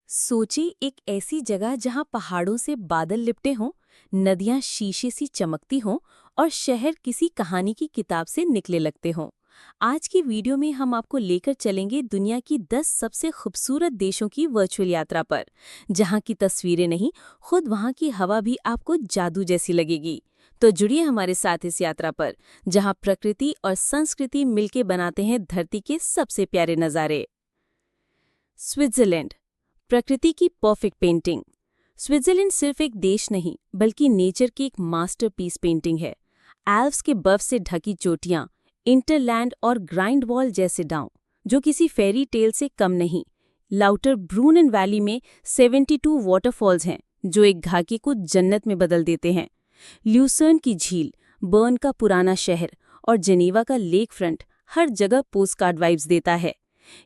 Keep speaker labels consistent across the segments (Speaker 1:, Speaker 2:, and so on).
Speaker 1: सोचिए एक ऐसी जगह जहां पहाड़ों से बादल लिपटे हों, नदियां शीशे सी चमकती हों और शहर किसी कहानी की किताब से निकले लगते हों। आज की वीडियो में हम आपको लेकर चलेंगे दुनिया की 10 सबसे खूबसूरत देशों की वर्चुअल यात्रा पर, जहां की तस्वीरें नहीं, खुद वहां की हवा भी आपको जादू जैसी लगेगी। तो जुड़िए हमारे साथ इस यात्रा पर, जहां प्रकृति और संस्कृति मिलके बनाते हैं धरती के सबसे प्यारे नज़ारे। स्विट्जरलैंड, प्रकृति की परफेक्ट पेंटिंग। स्विट्जरलैंड सिर्फ एक देश नहीं बल्कि नेचर की एक मास्टरपीस पेंटिंग है। एल्प्स के बर्फ से ढकी चोटियां, इंटरलैंड और ग्राइंड वॉल जैसे डाउन जो किसी फेरी टेल से कम नहीं। लाउटर ब्रूनन वैली में 72 वाटरफॉल्स हैं जो एक घाटी को जन्नत में बदल देते हैं। ल्यूसर्न की झील, बर्न का पुराना शहर और जेनीवा का लेक फ्रंट हर जगह पोस्टकार्ड वाइब्स देता है।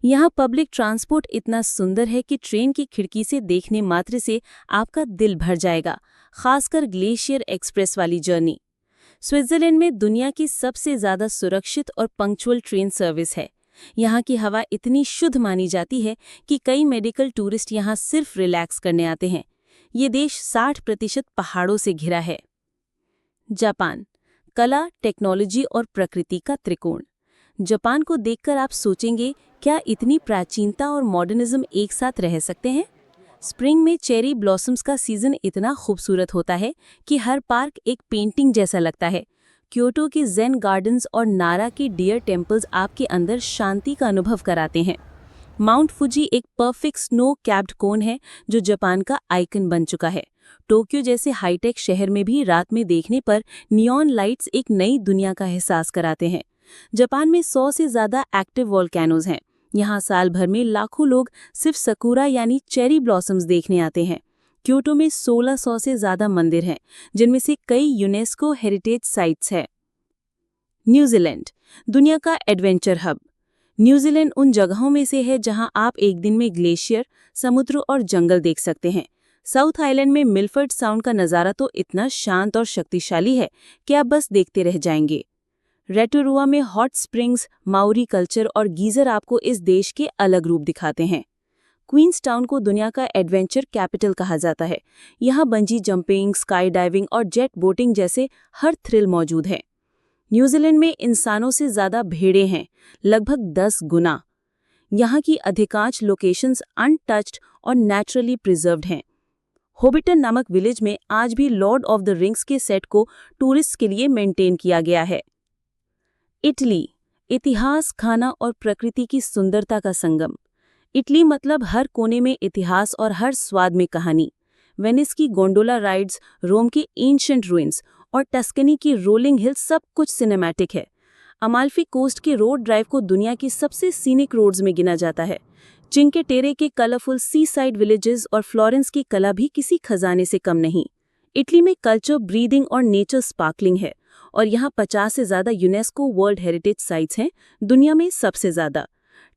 Speaker 1: यहाँ पब्लिक ट्रांसपोर्ट इतना सुंदर है कि ट्रेन की खिड़की से देखने मात्र से आपका दिल भर जाएगा, खासकर ग्लेशियर एक्सप्रेस वाली जर्नी। स्विट्जरलैंड में दुनिया की सबसे ज़्यादा सुरक्षित और पंक्चुअल ट्रेन सर्विस है। यहाँ की हवा इतनी शुद्ध मानी जाती है कि कई मेडिकल टूरिस्ट यहाँ सिर्फ रिलैक्स करने आते हैं। ये देश 60% पहाड़ों से घिरा है। जापान, कला, टेक्नोलॉजी और प्रकृति का त्रिकोण। जापान को देखकर आप सोचेंगे, क्या इतनी प्राचीनता और मॉडर्निज्म एक साथ रह सकते हैं? स्प्रिंग में चेरी ब्लॉसम्स का सीजन इतना खूबसूरत होता है कि हर पार्क एक पेंटिंग जैसा लगता है। क्योटो के जेन गार्डन्स और नारा के डियर टेम्पल्स आपके अंदर शांति का अनुभव कराते हैं। माउंट फुजी एक परफेक्ट स्नो कैप्ड कोन है जो जापान का आइकन बन चुका है। टोक्यो जैसे हाईटेक शहर में भी रात में देखने पर नियॉन लाइट्स एक नई दुनिया का एहसास कराते हैं। जापान में 100 से ज़्यादा एक्टिव वोल्केनोज हैं। यहाँ साल भर में लाखों लोग सिर्फ सकुरा यानी चेरी ब्लॉसम्स देखने आते हैं। क्योटो में 1600 से ज़्यादा मंदिर हैं, जिनमें से कई यूनेस्को हेरिटेज साइट्स हैं। न्यूजीलैंड, दुनिया का एडवेंचर हब। न्यूजीलैंड उन जगहों में से है जहां आप एक दिन में ग्लेशियर, समुद्र और जंगल देख सकते हैं। साउथ आइलैंड में मिलफर्ड साउंड का नज़ारा तो इतना शांत और शक्तिशाली है कि आप बस देखते रह जाएंगे। रेटोरुआ में हॉट स्प्रिंग्स, माओरी कल्चर और गीजर आपको इस देश के अलग रूप दिखाते हैं। क्वींसटाउन को दुनिया का एडवेंचर कैपिटल कहा जाता है। यहाँ बंजी जंपिंग, स्काई डाइविंग और जेट बोटिंग जैसे हर थ्रिल मौजूद है। न्यूजीलैंड में इंसानों से ज़्यादा भेड़ें हैं, लगभग 10 गुना। यहाँ की अधिकांश लोकेशंस अनटच्ड और नेचुरली प्रिजर्व्ड हैं। होबिटन नामक विलेज में आज भी लॉर्ड ऑफ द रिंग्स के सेट को टूरिस्ट के लिए मेंटेन किया गया है। इटली, इतिहास, खाना और प्रकृति की सुंदरता का संगम। इटली मतलब हर कोने में इतिहास और हर स्वाद में कहानी। वेनिस की गोंडोला राइड्स, रोम के एंशिएंट रुइंस और टस्कनी की रोलिंग हिल्स, सब कुछ सिनेमैटिक है। अमाल्फी कोस्ट के रोड ड्राइव को दुनिया की सबसे सीनिक रोड्स में गिना जाता है। चिंके टेरे के कलरफुल सी साइड विलेजेस और फ्लोरेंस की कला भी किसी खजाने से कम नहीं। इटली में कल्चर ब्रीदिंग और नेचर स्पार्कलिंग है और यहाँ 50 से ज़्यादा यूनेस्को वर्ल्ड हेरिटेज साइट्स हैं, दुनिया में सबसे ज़्यादा।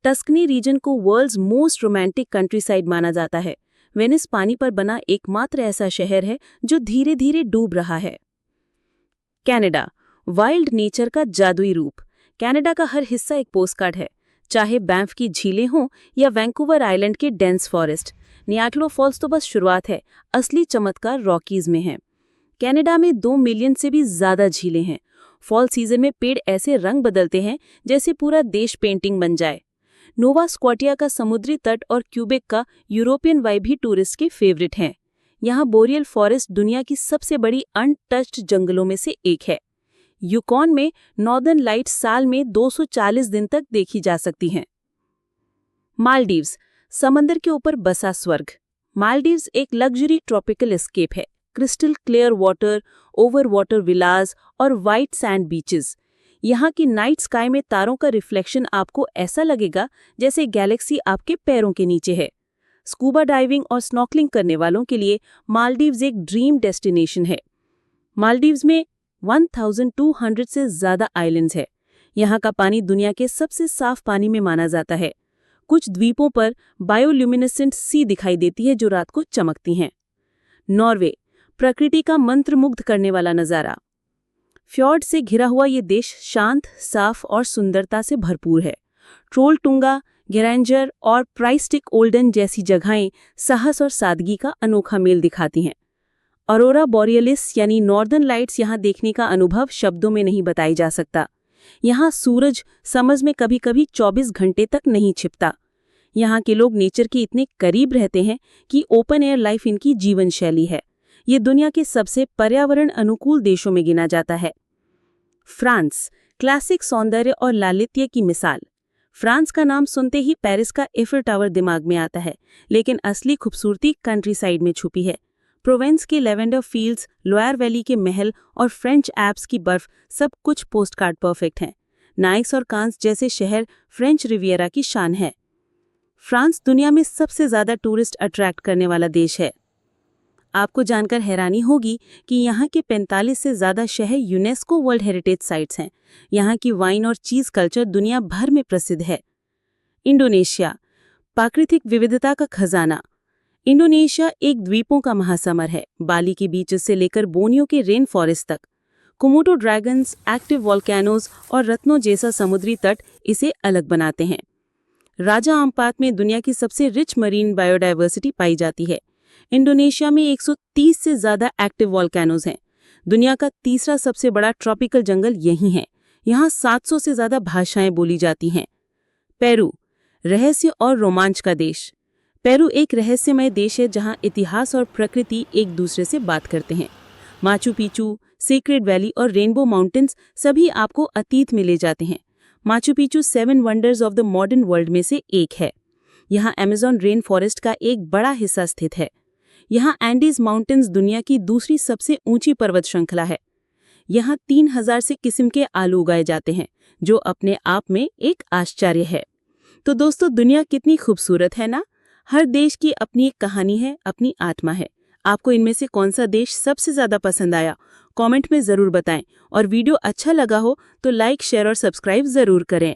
Speaker 1: टस्कनी रीजन को world's most romantic countryside माना जाता है। वेनिस पानी पर बना एकमात्र ऐसा शहर है जो धीरे धीरे डूब रहा है। कनाडा, वाइल्ड नेचर का जादुई रूप। कनाडा का हर हिस्सा एक पोस्टकार्ड है, चाहे बैंफ की झीलें हों या वैंकूवर आइलैंड के डेंस फॉरेस्ट। नियाग्रा फॉल्स तो बस शुरुआत है, असली चमत्कार रॉकीज में है। कनाडा में 2 मिलियन से भी ज़्यादा झीलें हैं। फॉल सीजन में पेड़ ऐसे रंग बदलते हैं जैसे पूरा देश पेंटिंग बन जाए। नोवा स्कॉटिया का समुद्री तट और क्यूबेक का यूरोपियन वाइब भी टूरिस्ट के फेवरेट हैं। यहाँ बोरियल फॉरेस्ट दुनिया की सबसे बड़ी अनटच्ड जंगलों में से एक है। यूकॉन में नॉर्दर्न लाइट्स साल में 240 दिन तक देखी जा सकती हैं। मालदीव्स, समंदर के ऊपर बसा स्वर्ग। मालदीव्स एक लग्जरी ट्रॉपिकल एस्केप है। Crystal clear water, over water villas और वाइट सैंड बीचेस। यहाँ की नाइट स्काई में तारों का रिफ्लेक्शन आपको ऐसा लगेगा जैसे गैलेक्सी आपके पैरों के नीचे है। स्कूबा डाइविंग और स्नॉर्कलिंग करने वालों के लिए मालदीव्स एक ड्रीम डेस्टिनेशन है। मालदीव्स में 1200 से ज़्यादा आइलैंड्स है। यहाँ का पानी दुनिया के सबसे साफ पानी में माना जाता है। कुछ द्वीपों पर बायोल्यूमिनेसेंट सी दिखाई देती है जो रात को चमकती हैं। नॉर्वे, प्रकृति का मंत्रमुग्ध करने वाला नज़ारा। फ्यॉर्ड से घिरा हुआ ये देश शांत, साफ और सुंदरता से भरपूर है। ट्रोलटुंगा गेरेंजर और प्राइस्टिक ओल्डन जैसी जगहें साहस और सादगी का अनोखा मेल दिखाती हैं। ऑरोरा बोरियलिस यानी नॉर्दर्न लाइट्स यहाँ देखने का अनुभव शब्दों में नहीं बताई जा सकता। यहाँ सूरज समझ में कभी-कभी 24 घंटे तक नहीं छिपता। यहाँ के लोग नेचर के इतने करीब रहते हैं कि ओपन एयर लाइफ इनकी जीवन शैली है। ये दुनिया के सबसे पर्यावरण अनुकूल देशों में गिना जाता है। फ्रांस, क्लासिक सौंदर्य और लालित्य की मिसाल। फ्रांस का नाम सुनते ही पेरिस का एफिल टावर दिमाग में आता है, लेकिन असली खूबसूरती कंट्री साइड में छुपी है। प्रोवेंस के लेवेंडर फील्ड्स, लोयर वैली के महल और फ्रेंच एल्प्स की बर्फ, सब कुछ पोस्टकार्ड परफेक्ट हैं। नाइस और कांस जैसे शहर फ्रेंच रिवियरा की शान है। फ्रांस दुनिया में सबसे ज़्यादा टूरिस्ट अट्रैक्ट करने वाला देश है। आपको जानकर हैरानी होगी कि यहाँ के 45 से ज़्यादा शहर यूनेस्को वर्ल्ड हेरिटेज साइट्स हैं। यहाँ की वाइन और चीज़ कल्चर दुनिया भर में प्रसिद्ध है। इंडोनेशिया, प्राकृतिक विविधता का खजाना। इंडोनेशिया एक द्वीपों का महासमर है। बाली के बीचेस से लेकर बोर्नियो के रेन फॉरेस्ट तक। कोमोडो ड्रैगन्स, एक्टिव वॉल्केनोज और रत्नों जैसा समुद्री तट इसे अलग बनाते हैं। राजा अम्पात में दुनिया की सबसे रिच मरीन बायोडाइवर्सिटी पाई जाती है। इंडोनेशिया में 130 से ज़्यादा एक्टिव वॉल्केनोज हैं। दुनिया का तीसरा सबसे बड़ा ट्रॉपिकल जंगल यही है। यहाँ 700 से ज़्यादा भाषाएं बोली जाती हैं। पेरू, रहस्य और रोमांच का देश। पेरू एक रहस्यमय देश है जहाँ इतिहास और प्रकृति एक दूसरे से बात करते हैं। माचू पिचू, सीक्रेट वैली और रेनबो माउंटेन्स सभी आपको अतीत में ले जाते हैं। Machu Picchu 7 wonders of the modern world में से एक है। यहाँ अमेज़न रेन फॉरेस्ट का एक बड़ा हिस्सा स्थित है। यहाँ एंडीज माउंटेन्स दुनिया की दूसरी सबसे ऊंची पर्वत श्रृंखला है। यहाँ 3000 से किस्म के आलू उगाए जाते हैं, जो अपने आप में एक आश्चर्य है। तो दोस्तों, दुनिया कितनी खूबसूरत है ना। हर देश की अपनी एक कहानी है, अपनी आत्मा है। आपको इनमें से कौन सा देश सबसे ज़्यादा पसंद आया, कमेंट में ज़रूर बताएं। और वीडियो अच्छा लगा हो तो लाइक, शेयर और सब्सक्राइब ज़रूर करें।